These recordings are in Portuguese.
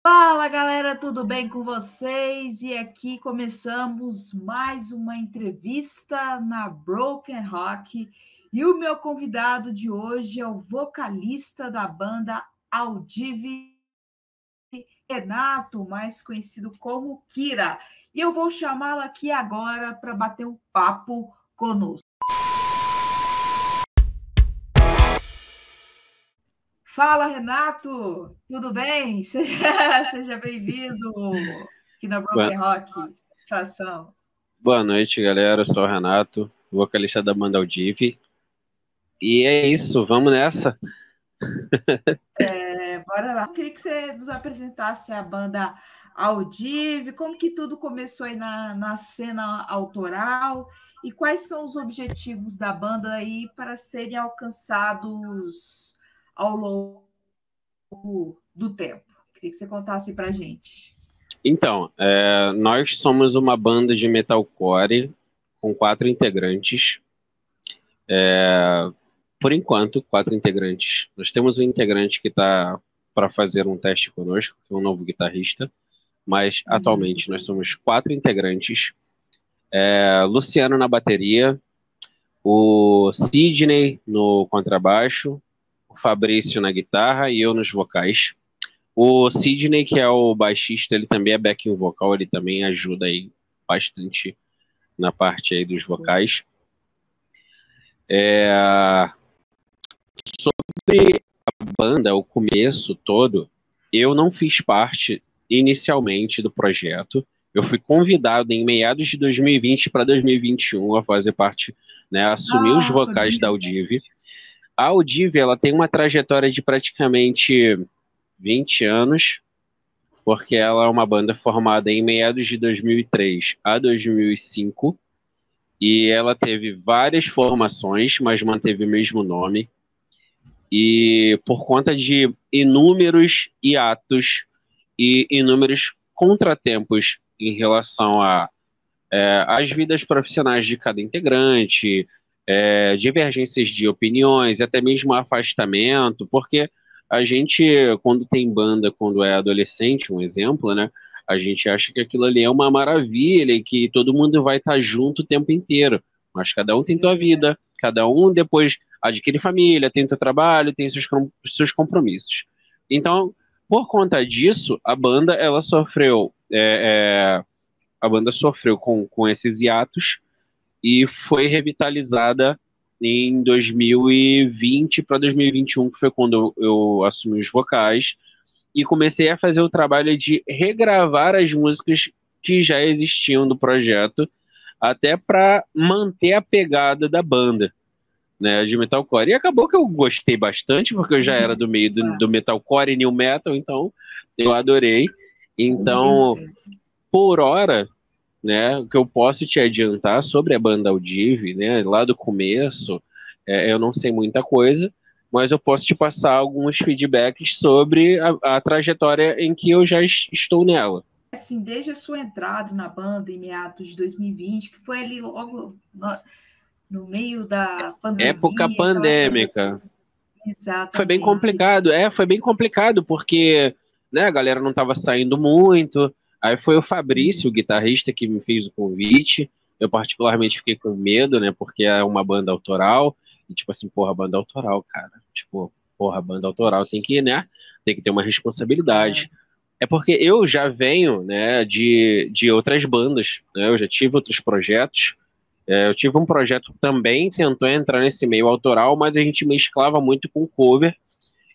Fala galera, tudo bem com vocês? E aqui começamos mais uma entrevista na Broken Rock. E o meu convidado de hoje é o vocalista da banda Audive, Renato, mais conhecido como Kira. E eu vou chamá-lo aqui agora para bater um papo conosco. Fala, Renato! Tudo bem? Seja bem-vindo aqui na Broken Rock. Satisfação. Boa noite, galera. Eu sou o Renato, vocalista da banda Audive. E é isso, vamos nessa. Bora lá. Eu queria que você nos apresentasse a banda Audive, como que tudo começou aí na cena autoral e quais são os objetivos da banda aí para serem alcançados ao longo do tempo. Queria que você contasse para a gente. Então, nós somos uma banda de metalcore com 4 integrantes. Por enquanto, 4 integrantes. Nós temos um integrante que está para fazer um teste conosco, que é um novo guitarrista, mas atualmente nós somos 4 integrantes. Luciano na bateria, o Sidney no contrabaixo, o Fabrício na guitarra e eu nos vocais. O Sidney, que é o baixista, ele também é backing vocal, ele também ajuda aí bastante na parte aí dos vocais. Sobre a banda, o começo todo, eu não fiz parte inicialmente do projeto. Eu fui convidado em meados de 2020 para 2021 a fazer parte, né, assumir os vocais da Audive. A Audive, ela tem uma trajetória de praticamente 20 anos, porque ela é uma banda formada em meados de 2003 a 2005, e ela teve várias formações, mas manteve o mesmo nome, e por conta de inúmeros hiatos e inúmeros contratempos em relação às vidas profissionais de cada integrante, divergências de opiniões, até mesmo afastamento, porque a gente, quando tem banda, quando é adolescente, um exemplo, né? A gente acha que aquilo ali é uma maravilha e que todo mundo vai estar junto o tempo inteiro. Mas cada um tem sua vida, cada um depois adquire família, tem seu trabalho, tem seus compromissos. Então, por conta disso, a banda ela sofreu, com esses hiatos e foi revitalizada em 2020 para 2021, que foi quando eu assumi os vocais, e comecei a fazer o trabalho de regravar as músicas que já existiam do projeto, até para manter a pegada da banda, né, de metalcore. E acabou que eu gostei bastante, porque eu já era do meio do metalcore e new metal, então eu adorei. Então, por hora, né, o que eu posso te adiantar sobre a banda Audive, né, lá do começo, eu não sei muita coisa, mas eu posso te passar alguns feedbacks sobre a trajetória em que eu já estou nela. Assim, desde a sua entrada na banda em meados de 2020, que foi ali logo no meio da pandemia. Época pandêmica. Exatamente. Foi bem complicado, foi bem complicado, porque, né, a galera não estava saindo muito. Aí foi o Fabrício, o guitarrista, que me fez o convite. Eu particularmente fiquei com medo, né, porque é uma banda autoral. E tipo assim, porra, banda autoral, cara. Tipo, porra, banda autoral tem que, né, tem que ter uma responsabilidade. É porque eu já venho, né, de outras bandas, né, eu já tive outros projetos. Eu tive um projeto que também tentou entrar nesse meio autoral, mas a gente mesclava muito com cover.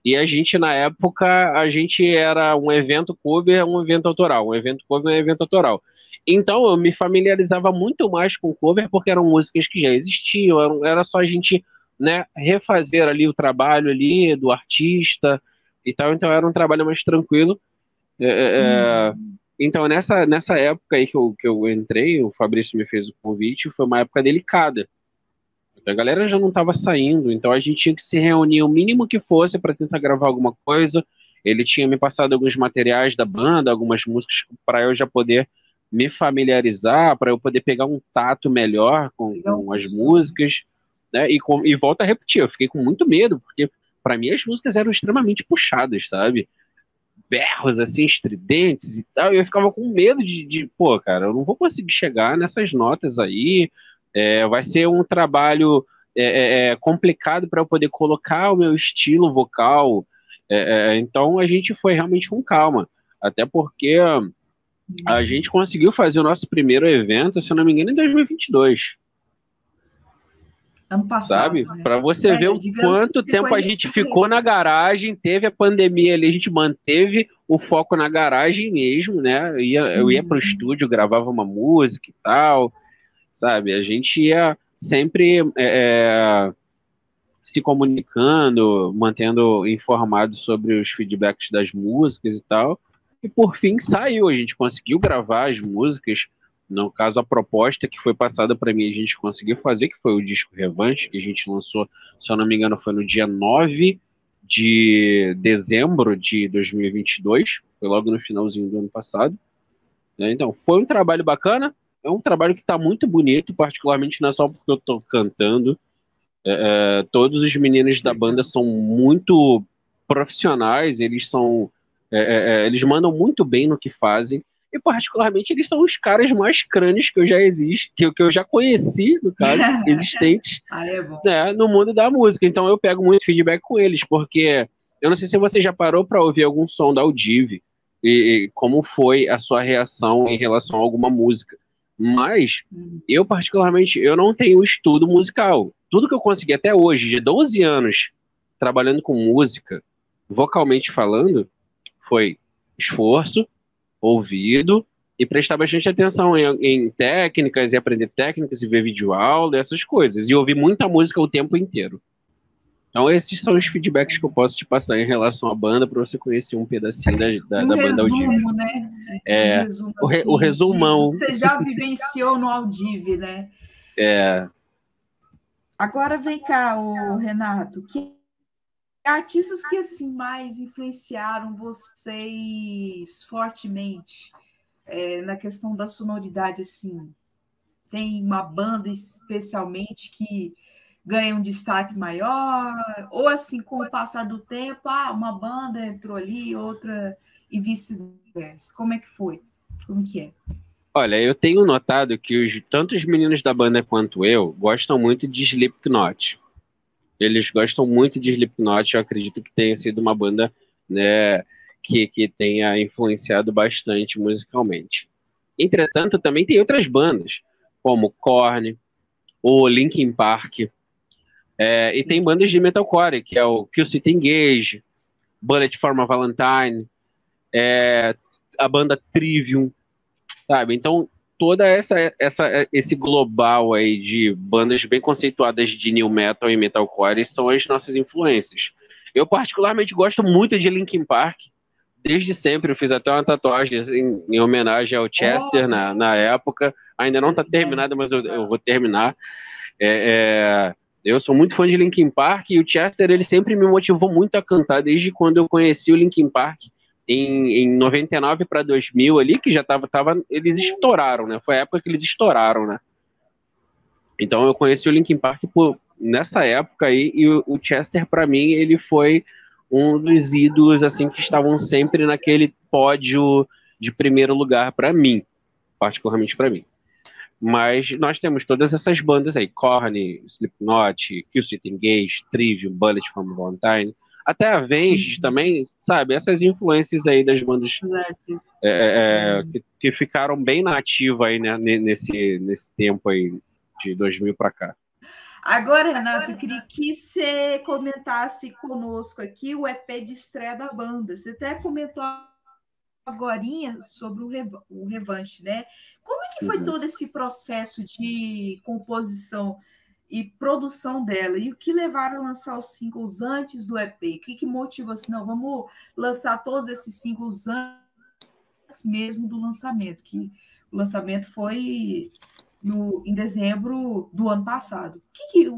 E a gente, na época, a gente era um evento cover, um evento autoral. Um evento cover, um evento autoral. Então, eu me familiarizava muito mais com cover, porque eram músicas que já existiam. Era só a gente, né, refazer ali o trabalho ali do artista e tal. Então, era um trabalho mais tranquilo. Então, nessa época aí que eu entrei, o Fabrício me fez o convite, foi uma época delicada. A galera já não estava saindo, então a gente tinha que se reunir o mínimo que fosse para tentar gravar alguma coisa. Ele tinha me passado alguns materiais da banda, algumas músicas para eu já poder me familiarizar, para eu poder pegar um tato melhor com as músicas, né? E volto a repetir, eu fiquei com muito medo, porque para mim as músicas eram extremamente puxadas, sabe? berros, assim, estridentes e tal, e eu ficava com medo pô, cara, eu não vou conseguir chegar nessas notas aí, vai ser um trabalho complicado para eu poder colocar o meu estilo vocal, então a gente foi realmente com calma, até porque a gente conseguiu fazer o nosso primeiro evento, se eu não me engano, em 2022. Ano passado, sabe? né? Para você ver o quanto tempo a gente ficou na garagem, teve a pandemia ali, a gente manteve o foco na garagem mesmo, né? Eu ia pro estúdio, gravava uma música e tal, sabe? A gente ia sempre se comunicando, mantendo informado sobre os feedbacks das músicas e tal. E por fim saiu, a gente conseguiu gravar as músicas. No caso, a proposta que foi passada para mim, a gente conseguiu fazer, que foi o disco Revanche, que a gente lançou, se eu não me engano, foi no dia 9 de dezembro de 2022, foi logo no finalzinho do ano passado. Né? Então, foi um trabalho bacana, é um trabalho que está muito bonito, particularmente não é só porque eu estou cantando. Todos os meninos da banda são muito profissionais, eles mandam muito bem no que fazem, e particularmente eles são os caras mais crânios que eu já que eu já conheci, no caso, existentes né, no mundo da música. Então eu pego muito feedback com eles, porque eu não sei se você já parou para ouvir algum som da Audive e como foi a sua reação em relação a alguma música. Mas eu, particularmente, eu não tenho estudo musical. Tudo que eu consegui até hoje, de 12 anos, trabalhando com música, vocalmente falando, foi esforço, ouvido e prestar bastante atenção em técnicas e aprender técnicas e ver videoaula, essas coisas. E ouvir muita música o tempo inteiro. Então esses são os feedbacks que eu posso te passar em relação à banda para você conhecer um pedacinho da banda Audive. Né? O resumão. Você já vivenciou no Audive, né? Agora vem cá, Renato, que artistas que assim mais influenciaram vocês fortemente na questão da sonoridade, assim? Tem uma banda especialmente que ganha um destaque maior, ou assim, com o passar do tempo, uma banda entrou ali, outra, e vice-versa. Como é que foi? Como que é? Olha, eu tenho notado que tanto os meninos da banda quanto eu gostam muito de Slipknot. Eles gostam muito de Slipknot, eu acredito que tenha sido uma banda, né, que tenha influenciado bastante musicalmente. Entretanto, também tem outras bandas, como Korn, o Linkin Park, e tem bandas de metalcore, que é o Killswitch Engage, Bullet for My Valentine, a banda Trivium, sabe? Então, toda esse global aí de bandas bem conceituadas de new metal e metalcore são as nossas influências. Eu particularmente gosto muito de Linkin Park, desde sempre. Eu fiz até uma tatuagem assim, em homenagem ao Chester na época. Ainda não está terminada, mas eu vou terminar. Eu sou muito fã de Linkin Park e o Chester ele sempre me motivou muito a cantar desde quando eu conheci o Linkin Park em 99 para 2000 ali, que já tava eles estouraram, né? Foi a época que eles estouraram, né? Então eu conheci o Linkin Park nessa época aí, e o Chester para mim ele foi um dos ídolos assim que estavam sempre naquele pódio de primeiro lugar para mim, particularmente para mim. Mas nós temos todas essas bandas aí, Korn, Slipknot, Killswitch Engage, Trivium, Bullet for My Valentine, até a Avenged também, sabe? Essas influências aí das bandas que ficaram bem na ativa aí, né, nesse tempo aí de 2000 para cá. Agora, Renato, eu queria que você comentasse conosco aqui o EP de estreia da banda. Você até comentou agorinha sobre o Revanche, né? Como é que foi todo esse processo de composição e produção dela? E o que levaram a lançar os singles antes do EP? O que motivou assim, não, vamos lançar todos esses singles antes mesmo do lançamento? Que o lançamento foi em dezembro do ano passado. O que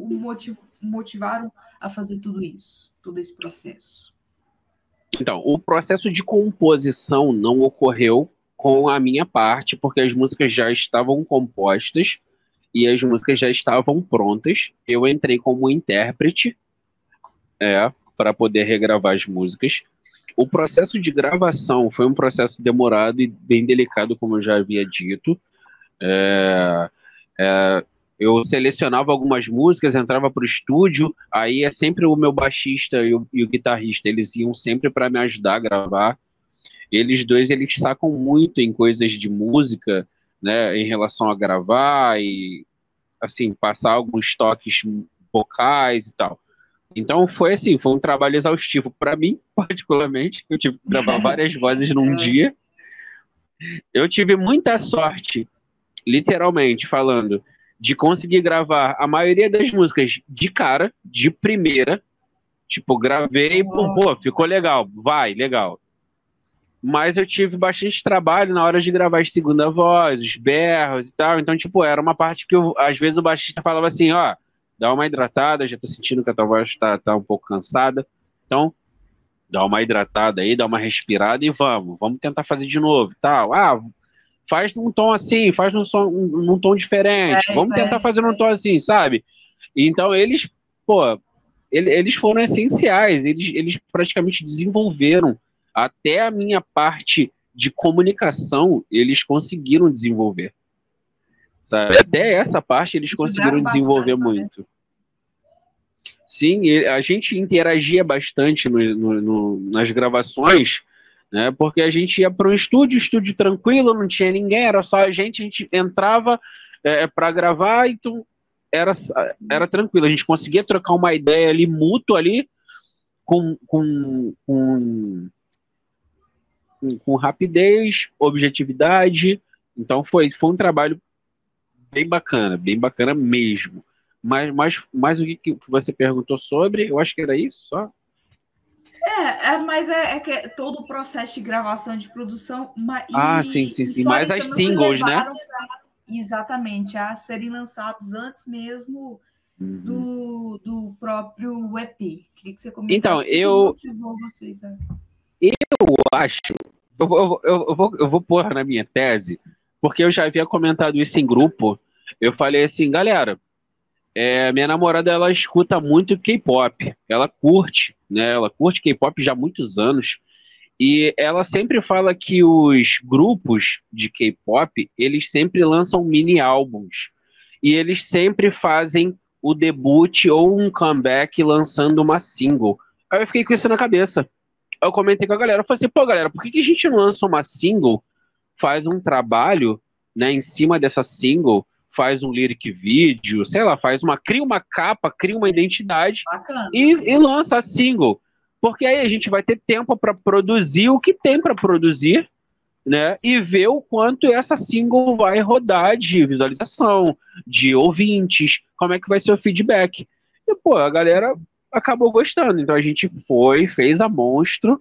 motivaram a fazer tudo isso, todo esse processo? Então, o processo de composição não ocorreu com a minha parte, porque as músicas já estavam compostas e as músicas já estavam prontas. Eu entrei como intérprete para poder regravar as músicas. O processo de gravação foi um processo demorado e bem delicado, como eu já havia dito. É, eu selecionava algumas músicas, entrava para o estúdio, aí é sempre o meu baixista e o guitarrista, eles iam sempre para me ajudar a gravar. Eles dois, eles sacam muito em coisas de música, né, em relação a gravar e, assim, passar alguns toques vocais e tal. Então foi assim, foi um trabalho exaustivo para mim, particularmente. Eu tive que gravar várias vozes num dia. Eu tive muita sorte, literalmente falando, de conseguir gravar a maioria das músicas de cara, de primeira. Tipo, gravei, pô, ficou legal, vai, legal. Mas eu tive bastante trabalho na hora de gravar as segunda voz, os berros e tal. Então, tipo, era uma parte que às vezes o baixista falava assim, ó, dá uma hidratada, já tô sentindo que a tua voz tá um pouco cansada. Então, dá uma hidratada aí, dá uma respirada e vamos tentar fazer de novo, tal. Ah, faz num tom assim, faz num tom diferente. Vamos tentar fazer num tom assim, sabe? Então, eles, pô, eles foram essenciais, eles praticamente desenvolveram até a minha parte de comunicação, eles conseguiram desenvolver. Sabe? Até essa parte eles conseguiram desenvolver muito. Sim, a gente interagia bastante nas gravações, né? Porque a gente ia para um estúdio tranquilo, não tinha ninguém, era só a gente entrava para gravar, então era tranquilo, a gente conseguia trocar uma ideia ali, mútua ali, com rapidez, objetividade. Então foi um trabalho bem bacana mesmo. Mas o que você perguntou sobre, eu acho que era isso só. Mas que todo o processo de gravação, de produção... Sim. Mas as singles, né? Exatamente, a serem lançados antes mesmo do próprio EP. Queria que você comentasse. Então, eu motivou vocês, eu acho... Eu vou pôr na minha tese, porque eu já havia comentado isso em grupo. Eu falei assim, galera, minha namorada, ela escuta muito K-pop, ela curte, né? Ela curte K-pop já há muitos anos, e ela sempre fala que os grupos de K-pop, eles sempre lançam mini álbuns, e eles sempre fazem o debut ou um comeback lançando uma single. Aí eu fiquei com isso na cabeça. Eu comentei com a galera, eu falei assim, pô, galera, por que a gente não lança uma single, faz um trabalho, né, em cima dessa single, faz um lyric vídeo, sei lá, cria uma capa, cria uma identidade e lança a single. Porque aí a gente vai ter tempo para produzir o que tem para produzir, né, e ver o quanto essa single vai rodar de visualização, de ouvintes, como é que vai ser o feedback. E, pô, a galera acabou gostando. Então a gente fez a Monstro,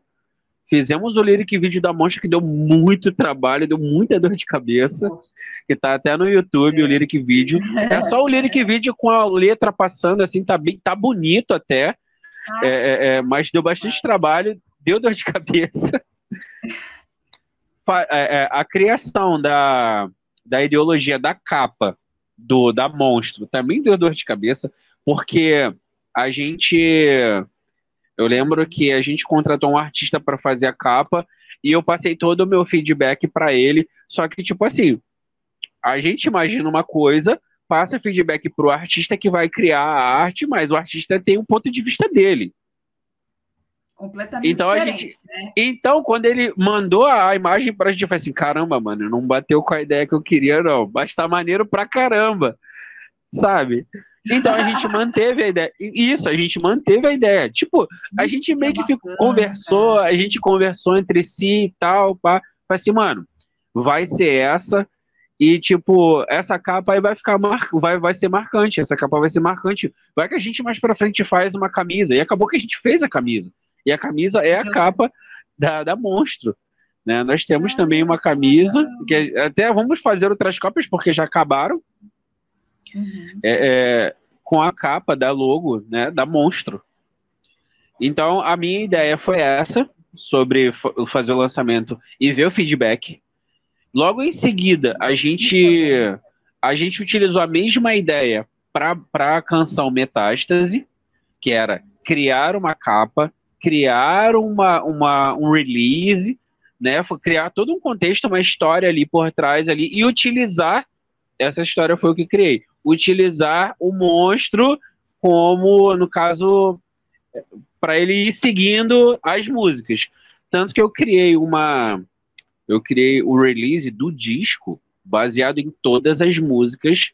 fizemos o lyric vídeo da Monstro, que deu muito trabalho, deu muita dor de cabeça, que tá até no YouTube, o lyric vídeo. É só o lyric vídeo com a letra passando, assim, tá bonito até, mas deu bastante trabalho, deu dor de cabeça. A criação da ideologia da capa da Monstro também deu dor de cabeça, porque eu lembro que a gente contratou um artista para fazer a capa e eu passei todo o meu feedback para ele, só que, tipo assim, a gente imagina uma coisa, passa feedback pro artista que vai criar a arte, mas o artista tem um ponto de vista dele. Completamente diferente, né? Então, quando ele mandou a imagem pra gente, eu falei assim, caramba, mano, não bateu com a ideia que eu queria, não, mas tá maneiro pra caramba, sabe? Então a gente manteve a ideia. Isso, a gente manteve a ideia. Tipo, a gente meio que conversou, a gente conversou entre si e tal, pá. Falei assim, mano, vai ser essa, e tipo, essa capa aí vai ficar vai ser marcante, essa capa vai ser marcante. Vai que a gente mais pra frente faz uma camisa, e acabou que a gente fez a camisa. E a camisa é a capa da Monstro. Né? Nós temos também uma camisa, que até vamos fazer outras cópias, porque já acabaram. Com a capa da logo, né, da Monstro. Então, a minha ideia foi essa, sobre fazer o lançamento e ver o feedback. Logo em seguida, a gente utilizou a mesma ideia para a canção Metástase, que era criar uma capa, criar um release, né? Criar todo um contexto, uma história ali por trás ali e utilizar essa história foi o que criei. Utilizar o monstro como, no caso, para ele ir seguindo as músicas. Tanto que eu criei o release do disco baseado em todas as músicas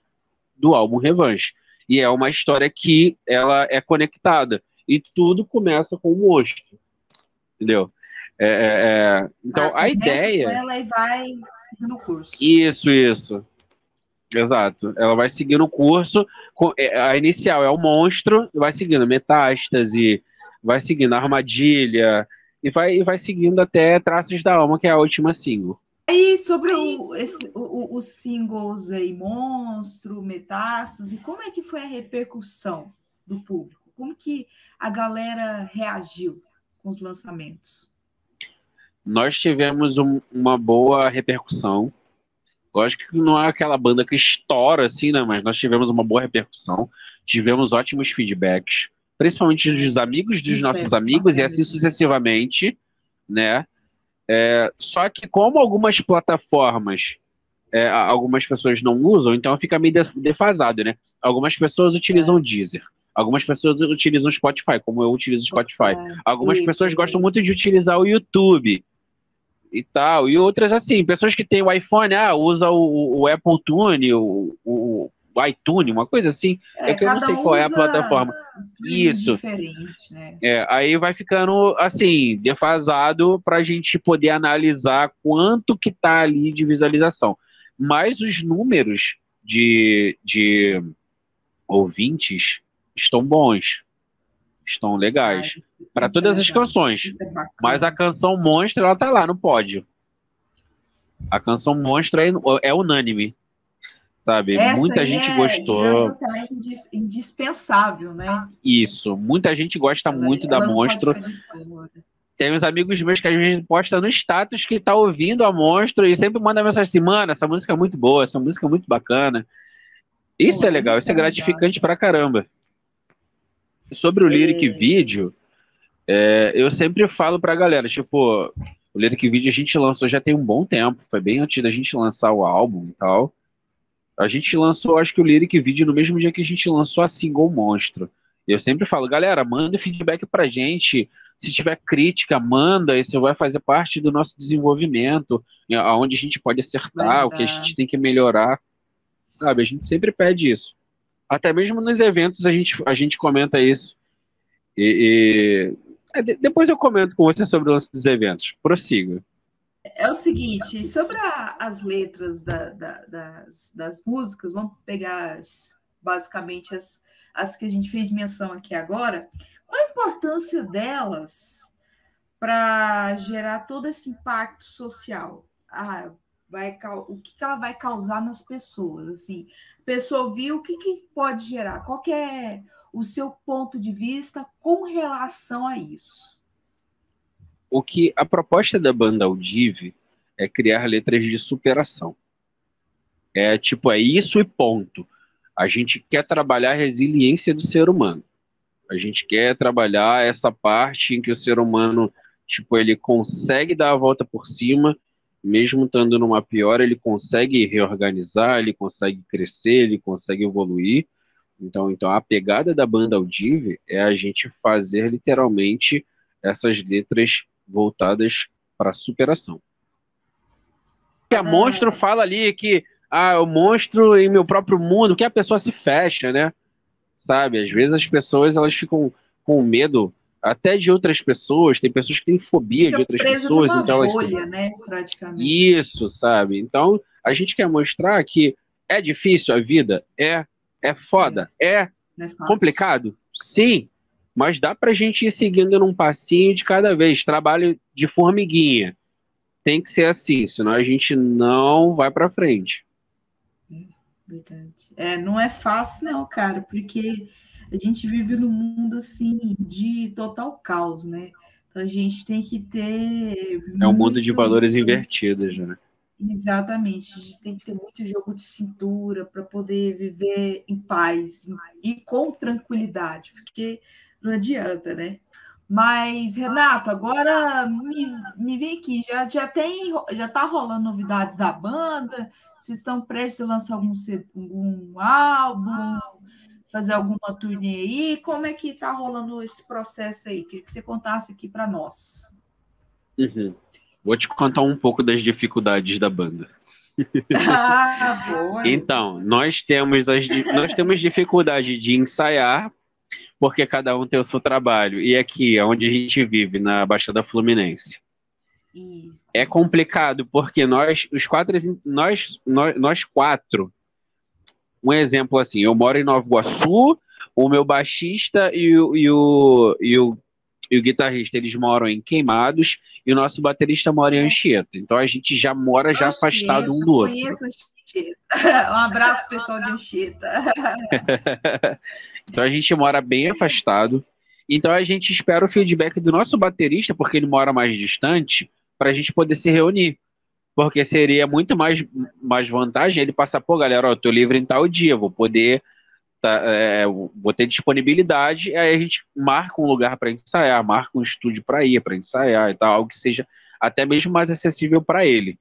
do álbum Revanche. E é uma história que ela é conectada. E tudo começa com o monstro. Entendeu? Então, a ideia... Com ela e vai seguindo o curso. Isso. Exato. Ela vai seguindo o curso. A inicial é o monstro, vai seguindo Metástase, vai seguindo Armadilha, e vai seguindo até Traços da Alma, que é a última single. E sobre os singles aí, Monstro, Metástase, como é que foi a repercussão do público? Como que a galera reagiu com os lançamentos? Nós tivemos uma boa repercussão. Lógico que não é aquela banda que estoura assim, né? Mas nós tivemos uma boa repercussão, tivemos ótimos feedbacks, principalmente dos amigos dos nossos amigos e assim sucessivamente, né? Só que como algumas plataformas, algumas pessoas não usam, então fica meio defasado, né? Algumas pessoas utilizam Deezer, algumas pessoas utilizam Spotify, como eu utilizo Spotify. Algumas pessoas gostam muito de utilizar o YouTube e tal, e outras assim, pessoas que têm o iPhone, usa o Apple Tune, o iTunes, uma coisa assim, que eu não sei qual é a plataforma. Isso. Diferente, né? Aí vai ficando assim, defasado para a gente poder analisar quanto que tá ali de visualização. Mas os números de ouvintes estão bons, estão legais. Para todas as canções. Mas a canção Monstro, ela tá lá no pódio. A canção Monstro é unânime. Sabe? Muita gente gostou. Digamos, ela é indispensável, né? Isso. Muita gente gosta muito da Monstro. Tem uns amigos meus que a gente posta no status que tá ouvindo a Monstro e sempre manda mensagem assim, mano, essa música é muito boa, essa música é muito bacana. Isso é legal, isso é gratificante pra caramba. Sobre o Lyric Video, eu sempre falo pra galera, tipo, o Lyric Video a gente lançou já tem um bom tempo, foi bem antes da gente lançar o álbum e tal. A gente lançou, acho que o Lyric Video no mesmo dia que a gente lançou a single Monstro. Eu sempre falo, galera, manda feedback pra gente. Se tiver crítica, manda. Isso vai fazer parte do nosso desenvolvimento, aonde a gente pode acertar, o que a gente tem que melhorar. Sabe, a gente sempre pede isso. Até mesmo nos eventos a gente comenta isso. Depois eu comento com você sobre o lance dos eventos. Prossiga. É o seguinte, sobre as letras das músicas, vamos pegar basicamente as que a gente fez menção aqui agora. Qual a importância delas para gerar todo esse impacto social? O que ela vai causar nas pessoas? Assim, a pessoa viu, o que pode gerar? Qual que é o seu ponto de vista com relação a isso? A proposta da banda Audive é criar letras de superação. É isso e ponto. A gente quer trabalhar a resiliência do ser humano. A gente quer trabalhar essa parte em que o ser humano, ele consegue dar a volta por cima, mesmo estando numa pior, ele consegue reorganizar, ele consegue crescer, ele consegue evoluir. Então a pegada da banda Audive é a gente fazer literalmente essas letras voltadas para superação. Que a Monstro fala ali que o monstro em meu próprio mundo, que a pessoa se fecha, né? Sabe? Às vezes as pessoas elas ficam com medo até de outras pessoas, tem pessoas que têm fobia de outras pessoas, então elas bolha, né, praticamente. Isso, sabe? Então a gente quer mostrar que é difícil a vida, é foda, é complicado, sim. Mas dá pra gente ir seguindo num passinho de cada vez. Trabalho de formiguinha. Tem que ser assim, senão a gente não vai pra frente. Verdade. Não é fácil, não, cara, porque a gente vive num mundo, assim, de total caos, né? Então a gente tem que ter... É um mundo de valores invertidos, né? Exatamente. A gente tem que ter muito jogo de cintura para poder viver em paz e com tranquilidade, porque não adianta, né? Mas, Renato, agora me vem aqui, já está rolando novidades da banda? Vocês estão prestes a lançar algum álbum, fazer alguma turnê aí? Como é que está rolando esse processo aí? Queria que você contasse aqui para nós. Uhum. Vou te contar um pouco das dificuldades da banda. Ah, boa. Então, nós temos dificuldade de ensaiar, porque cada um tem o seu trabalho. E aqui, onde a gente vive, na Baixada Fluminense, é complicado, porque nós quatro, um exemplo assim, eu moro em Nova Iguaçu, o meu baixista e o guitarrista, eles moram em Queimados, e o nosso baterista mora em Anchieta. Então a gente já mora já afastado um do outro. Conheço Anchieta. Um abraço, pessoal de Anchieta. Então a gente mora bem afastado. Então a gente espera o feedback do nosso baterista, porque ele mora mais distante, para a gente poder se reunir. Porque seria muito mais vantagem ele passar, pô, galera, ó, eu tô livre em tal dia, vou poder, vou ter disponibilidade, aí a gente marca um lugar para ensaiar, marca um estúdio para ir, para ensaiar e tal, algo que seja até mesmo mais acessível para ele.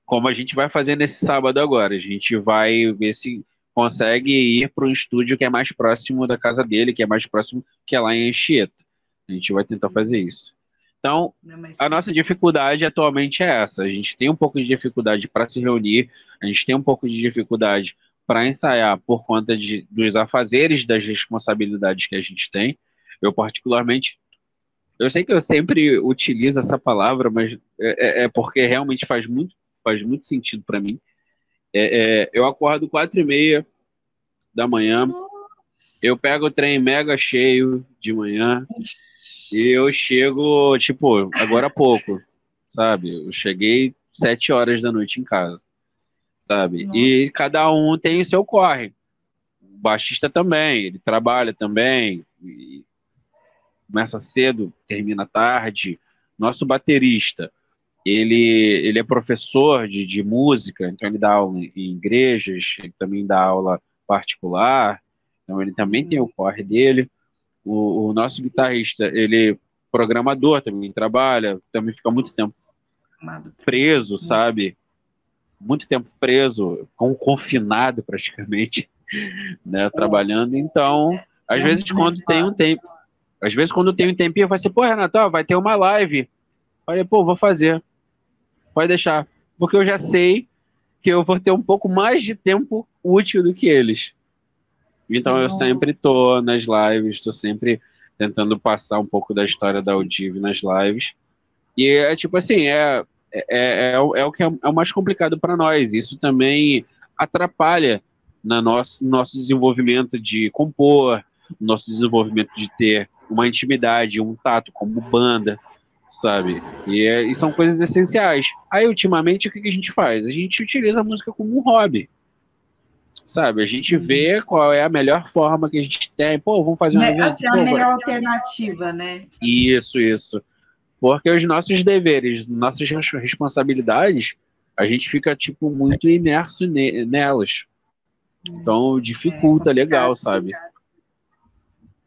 Como a gente vai fazer nesse sábado agora, a gente vai ver se consegue ir para um estúdio que é mais próximo da casa dele, que é mais próximo, que é lá em Anchieta. A gente vai tentar fazer isso. Então, a nossa dificuldade atualmente é essa. A gente tem um pouco de dificuldade para se reunir, a gente tem um pouco de dificuldade para ensaiar por conta dos afazeres, das responsabilidades que a gente tem. Eu, particularmente, eu sei que eu sempre utilizo essa palavra, mas é porque realmente faz muito sentido para mim. Eu acordo 4h30 da manhã, eu pego o trem mega cheio de manhã, e eu chego, tipo, agora há pouco, sabe? Eu cheguei 7 horas da noite em casa, sabe? Nossa. E cada um tem o seu corre. O baixista também, ele trabalha também, começa cedo, termina tarde. Nosso baterista, ele é professor de música, então ele dá aula em igrejas, ele também dá aula particular, então ele também tem o corre dele. O nosso guitarrista, ele é programador, também trabalha, também fica muito tempo preso, sabe? Muito tempo preso, confinado praticamente, né? Trabalhando. Então, às vezes quando tem um tempinho, vai ser, pô, Renato, vai ter uma live. Falei, pô, vou fazer. Pode deixar. Porque eu já sei que eu vou ter um pouco mais de tempo útil do que eles. Então eu sempre tô nas lives, tô sempre tentando passar um pouco da história da Audive nas lives. E é tipo assim, o que é o mais complicado para nós. Isso também atrapalha no nosso desenvolvimento de compor, no nosso desenvolvimento de ter uma intimidade, um tato como banda, sabe? E são coisas essenciais. Aí, ultimamente, o que a gente faz? A gente utiliza a música como um hobby. Sabe, a gente vê qual é a melhor forma que a gente tem. Pô, vamos fazer um evento. Essa é a melhor alternativa, né? Isso. Porque os nossos deveres, nossas responsabilidades, a gente fica, tipo, muito imerso nelas. Então, dificulta legal, sabe?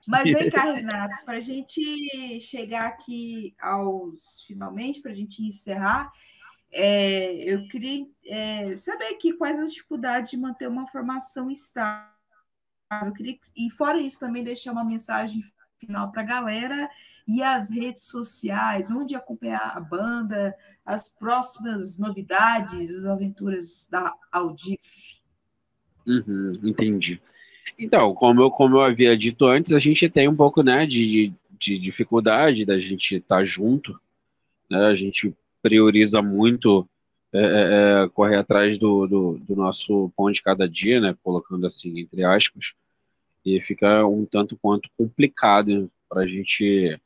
Mas vem cá, Renato, para a gente chegar aqui finalmente, para a gente encerrar, eu queria saber aqui quais as dificuldades de manter uma formação estável. E fora isso, também deixar uma mensagem final para a galera e as redes sociais, onde acompanhar a banda, as próximas novidades, as aventuras da Audive. Entendi. Então, como eu havia dito antes, a gente tem um pouco, né, de dificuldade da gente estar junto, né? A gente prioriza muito correr atrás do nosso pão de cada dia, né, colocando assim, entre aspas, e fica um tanto quanto complicado para a gente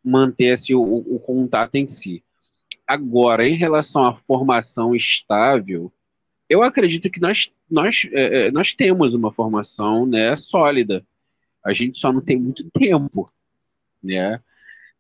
manter assim, o contato em si. Agora, em relação à formação estável, eu acredito que nós temos uma formação, né, sólida. A gente só não tem muito tempo, né?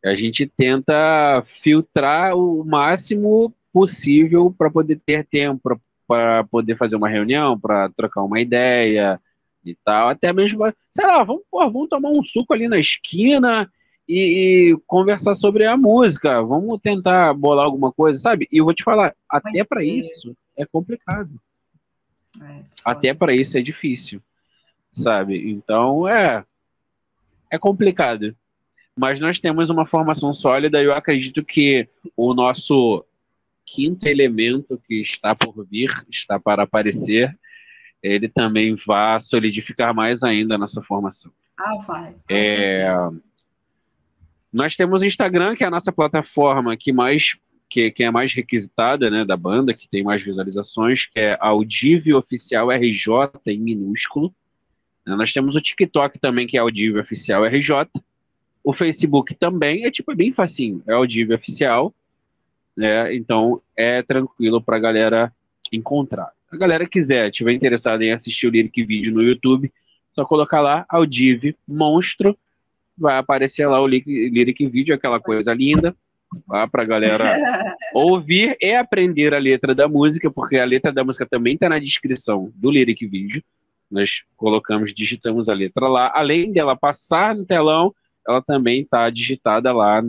A gente tenta filtrar o máximo possível para poder ter tempo, para poder fazer uma reunião, para trocar uma ideia, e tal, até mesmo, sei lá, vamos tomar um suco ali na esquina e conversar sobre a música, vamos tentar bolar alguma coisa, sabe? E eu vou te falar, até para isso é complicado. Até para isso é difícil, sabe? Então é complicado. Mas nós temos uma formação sólida e eu acredito que o nosso quinto elemento que está por vir, está para aparecer, ele também vai solidificar mais ainda a nossa formação. Vai. Nós temos o Instagram, que é a nossa plataforma que é mais requisitada, né, da banda, que tem mais visualizações, que é Audívio Oficial RJ em minúsculo. Nós temos o TikTok também, que é Audívio Oficial RJ. O Facebook também é bem facinho, é Audívio Oficial, né? Então é tranquilo para a galera encontrar. Se a galera estiver interessada em assistir o Lyric Video no YouTube, só colocar lá Audívio Monstro, vai aparecer lá o Lyric Video, aquela coisa linda, para a galera ouvir e aprender a letra da música, porque a letra da música também está na descrição do Lyric Video. Nós digitamos a letra lá, além dela passar no telão, ela também está digitada lá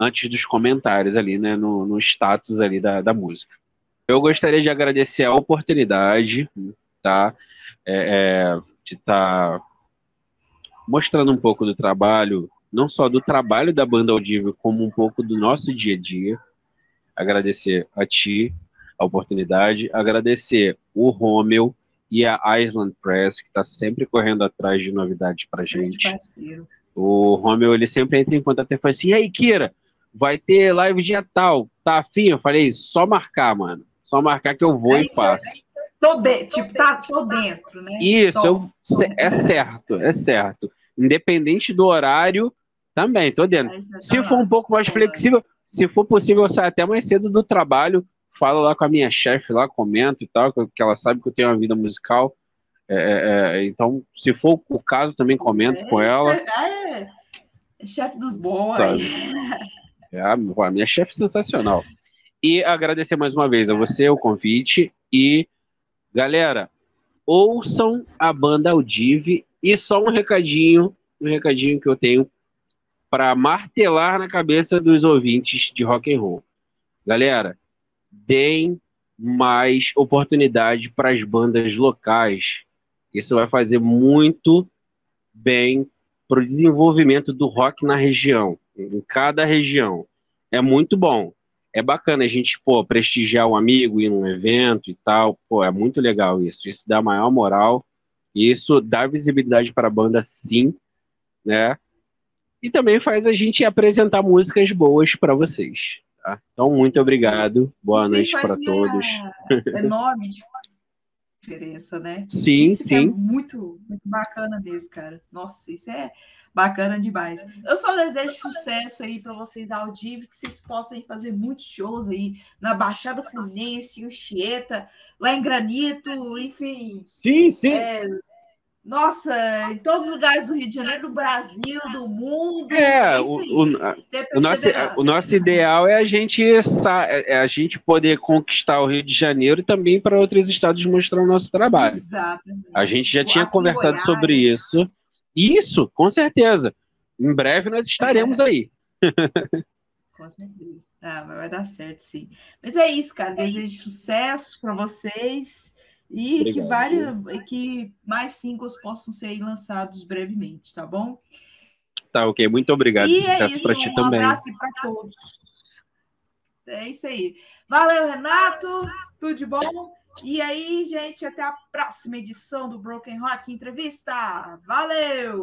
antes dos comentários ali, né, no status ali da música. Eu gostaria de agradecer a oportunidade, tá, de estar mostrando um pouco do trabalho, não só do trabalho da banda Audívio, como um pouco do nosso dia a dia. Agradecer a ti a oportunidade, agradecer o Romeu e a Island Press, que está sempre correndo atrás de novidades para gente. O Romeu, ele sempre entra em contato e fala assim, e aí, Kira, vai ter live dia tal, tá afim? Eu falei, só marcar, mano. Só marcar que eu vou e faço. Tô dentro, né? Isso, é certo. Independente do horário, também, tô dentro. Se for um pouco mais flexível, se for possível, eu saio até mais cedo do trabalho, falo lá com a minha chefe lá, comento e tal, que ela sabe que eu tenho uma vida musical. Então, se for o caso, também comento com ela. É chefe dos bons aí. A minha chefe é sensacional. E agradecer mais uma vez a você o convite. E, galera, ouçam a banda Audívio. E só um recadinho que eu tenho para martelar na cabeça dos ouvintes de rock and roll. Galera, deem mais oportunidade para as bandas locais. Isso vai fazer muito bem para o desenvolvimento do rock na região, em cada região. É muito bom. É bacana a gente, prestigiar um amigo, ir num evento e tal. É muito legal isso. Isso dá maior moral. E isso dá visibilidade para a banda, sim, né? E também faz a gente apresentar músicas boas para vocês. Tá? Então, muito obrigado. Boa noite para todos. Enorme diferença, né? Sim, isso sim. É muito, muito bacana mesmo, cara. Nossa, isso é bacana demais. Eu só desejo sucesso aí para vocês da Audívio, que vocês possam fazer muitos shows aí na Baixada Fluminense, Anchieta, lá em Granito, enfim. Sim. Nossa, em todos os lugares do Rio de Janeiro, do Brasil, do mundo. O nosso ideal é a gente poder conquistar o Rio de Janeiro e também para outros estados mostrar o nosso trabalho. Exatamente. A gente já tinha conversado sobre isso. Isso, com certeza. Em breve nós estaremos aí. Com certeza. Vai dar certo, sim. Mas é isso, cara. Desejo sucesso para vocês. E obrigado, que mais singles possam ser lançados brevemente, tá bom? Tá, ok. Muito obrigado. E é isso, pra ti também. Abraço para todos. É isso aí. Valeu, Renato. Tudo de bom? E aí, gente, até a próxima edição do Broken Rock Entrevista. Valeu!